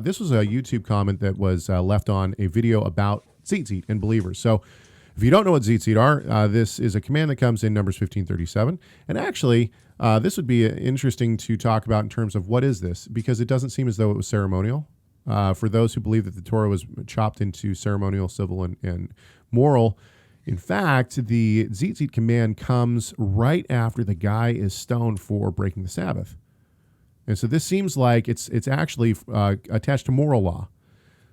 this was a YouTube comment that was left on a video about Tzitzit and believers. So if you don't know what Tzitzit are, this is a command that comes in Numbers 15:37. And actually, this would be interesting to talk about in terms of what is this, because it doesn't seem as though it was ceremonial. For those who believe that the Torah was chopped into ceremonial, civil, and moral, in fact, the Tzitzit command comes right after the guy is stoned for breaking the Sabbath. And so this seems like it's actually attached to moral law.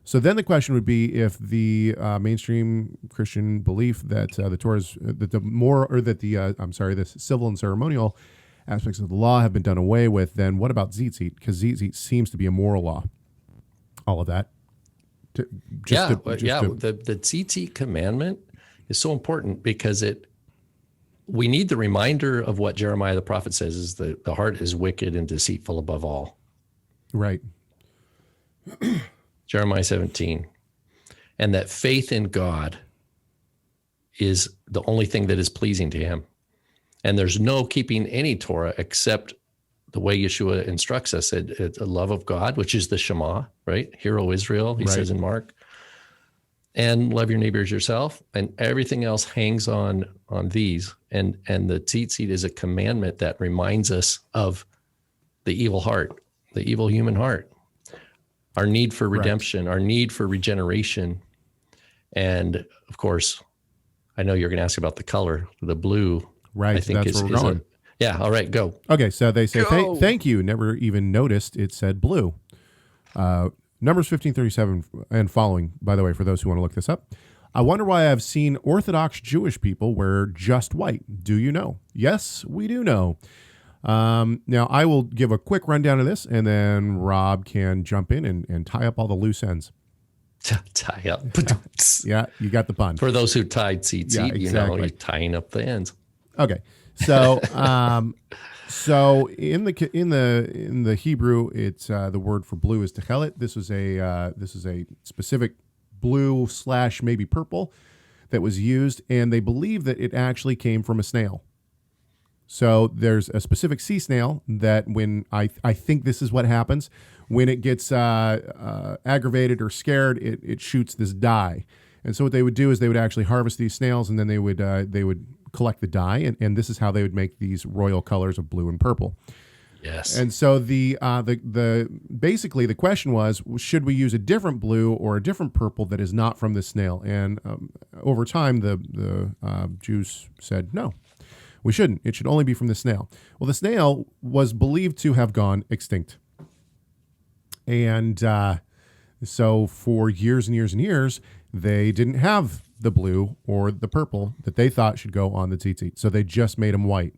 So then the question would be if the mainstream Christian belief that the Torah's the civil and ceremonial aspects of the law have been done away with, then what about Tzitzit? Because Tzitzit seems to be a moral law. All of that. The Tzitzit commandment is so important because we need the reminder of what Jeremiah the prophet says is the heart is wicked and deceitful above all. Right. Jeremiah 17. And that faith in God is the only thing that is pleasing to him. And there's no keeping any Torah except the way Yeshua instructs us, a love of God, which is the Shema, right? Hear, O Israel, he says in Mark. And love your neighbor as yourself, and everything else hangs on these. And the Tzitzit is a commandment that reminds us of the evil heart, the evil human heart, our need for redemption, our need for regeneration. And of course, I know you're going to ask about the color, the blue. Right, I think that's where we're going. Yeah, all right, go. Okay, so they say, thank you. Never even noticed it said blue. Numbers 15:37 and following, by the way, for those who want to look this up. I wonder why I've seen Orthodox Jewish people wear just white. Do you know? Yes, we do know. Now, I will give a quick rundown of this, and then Rob can jump in and tie up all the loose ends. Tie up. Yeah, you got the pun. For those who tied tzitzit, you're tying up the ends. Okay, so so in the Hebrew, it's the word for blue is techelet. This is a specific blue / maybe purple that was used, and they believe that it actually came from a snail. So there's a specific sea snail that when I think this is what happens when it gets aggravated or scared, it shoots this dye. And so what they would do is they would actually harvest these snails, and then they would collect the dye, and this is how they would make these royal colors of blue and purple. Yes. And so basically the question was, should we use a different blue or a different purple that is not from the snail? And over time, the Jews said no. We shouldn't. It should only be from the snail. Well, the snail was believed to have gone extinct. And so for years and years and years, they didn't have the blue or the purple that they thought should go on the tzitzit. So they just made them white.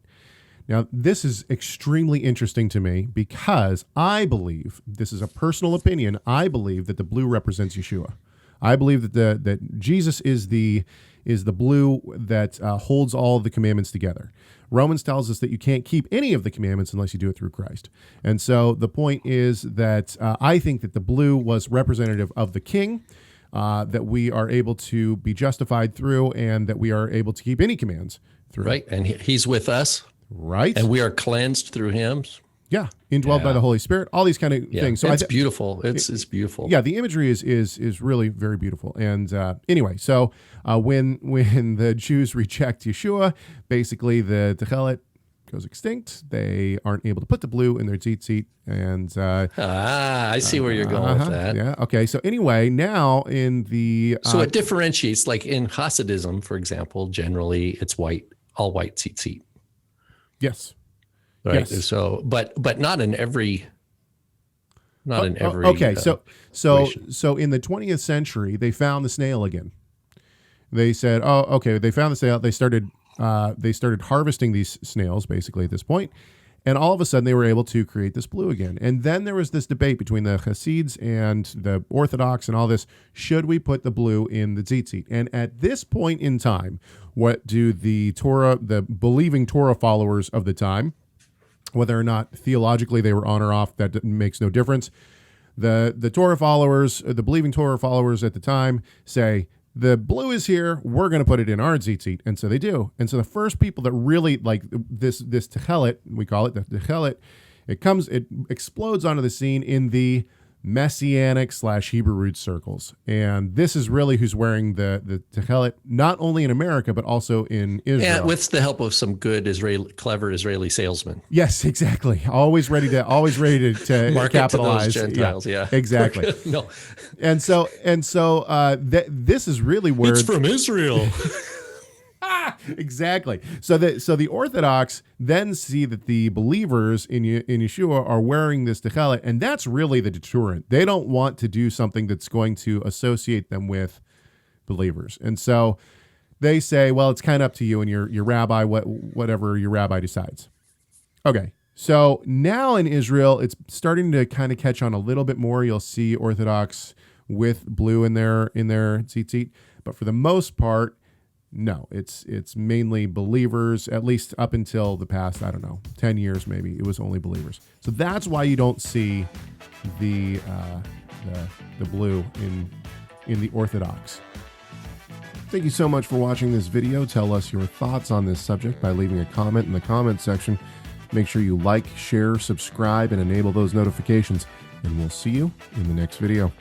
Now, this is extremely interesting to me because I believe, this is a personal opinion, I believe that the blue represents Yeshua. I believe that Jesus is the blue that holds all of the commandments together. Romans tells us that you can't keep any of the commandments unless you do it through Christ. And so the point is that I think that the blue was representative of the King, that we are able to be justified through, and that we are able to keep any commands through. Right, and he's with us. Right. And we are cleansed through him. Yeah, indwelled by the Holy Spirit, all these kind of things. So it's beautiful. It's beautiful. Yeah, the imagery is really very beautiful. And anyway, so when the Jews reject Yeshua, basically the techelet goes extinct. They aren't able to put the blue in their tzitzit. And I see where you're going with that. Yeah. Okay. So anyway, now in the so it differentiates. Like in Hasidism, for example, generally it's white, all white tzitzit. Yes. Right. Yes. So, but not in every. Okay. So in the 20th century, they found the snail again. They said, "Oh, okay." They found the snail. They started harvesting these snails basically at this point, and all of a sudden they were able to create this blue again. And then there was this debate between the Hasids and the Orthodox and all this: should we put the blue in the tzitzit? And at this point in time, what do the believing Torah followers of the time? Whether or not theologically they were on or off, that makes no difference. The Torah followers, the believing Torah followers at the time say, the blue is here, we're going to put it in our tzitzit. And so they do. And so the first people that really like this techelet, we call it the techelet, it explodes onto the scene in the Messianic / Hebrew root circles. And this is really who's wearing the Techelet, not only in America, but also in Israel. And with the help of some good clever Israeli salesmen. Yes, exactly. Always ready to Market capitalize. To those Gentiles, yeah. Exactly. No. And so this is really where It's from Israel. Exactly. So the Orthodox then see that the believers in Yeshua are wearing this techelet, and that's really the deterrent. They don't want to do something that's going to associate them with believers, and so they say, "Well, it's kind of up to you and your rabbi, whatever your rabbi decides." Okay. So now in Israel, it's starting to kind of catch on a little bit more. You'll see Orthodox with blue in their tzitzit, but for the most part, no, it's mainly believers, at least up until the past, 10 years maybe, it was only believers. So that's why you don't see the blue in the Orthodox. Thank you so much for watching this video. Tell us your thoughts on this subject by leaving a comment in the comment section. Make sure you like, share, subscribe, and enable those notifications. And we'll see you in the next video.